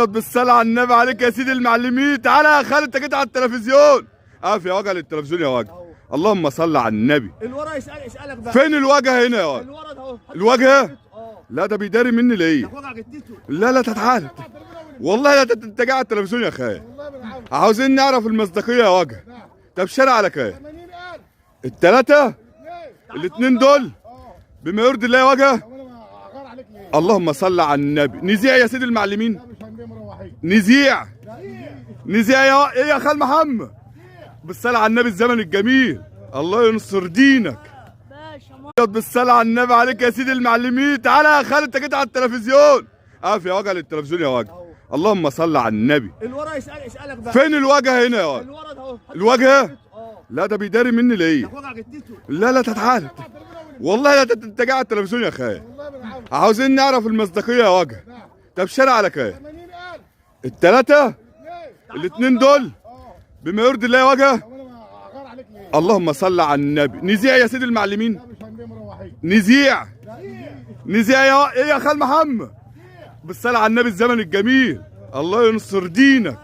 بالصلاة على النبي عليك يا سيدي المعلمين. تعالى يا خالد، انت جيت على التلفزيون. اقف يا وجه للتلفزيون يا وجه. اللهم صل على النبي. الورا يسألك بقى. فين الوجه هنا يا وجه؟ الورا ده اهو. الوجه؟ لا ده بيداري مني ليه؟ وجع جدته. لا تعالى. والله انت جاي على التلفزيون يا خالد. عاوزين نعرف المصداقية يا وجه. طب شارع على كام؟ التلاتة؟ الاتنين دول؟ بما يرضي الله يا وجه. اللهم صل على النبي. نذيع يا سيدي المعلمين. نذيع يا ايه يا خال محمد. بالصلاة على النبي الزمن الجميل. الله ينصر دينك. بالصلاة على النبي عليك يا سيدي المعلمين. تعالى يا خالد، انت جيت على التلفزيون. اقف يا وجه للتلفزيون يا وجه. اللهم صل على النبي. الورا يسألك بقى. فين الوجه هنا يا وجه؟ الورا ده اهو. الوجه؟ لا ده بيداري مني ليه؟ وجع جدته. لا تعالى. والله انت جاي على التلفزيون يا خالد. عاوزين نعرف المصداقية يا وجه. طب شارع على كام؟ التلاتة؟ الاتنين دول؟ بما يرضي الله يا وجه. اللهم صل على النبي. نذيع يا سيدي المعلمين. نذيع يا ايه يا خال محمد. بالصلاة على النبي الزمن الجميل. الله ينصر دينك.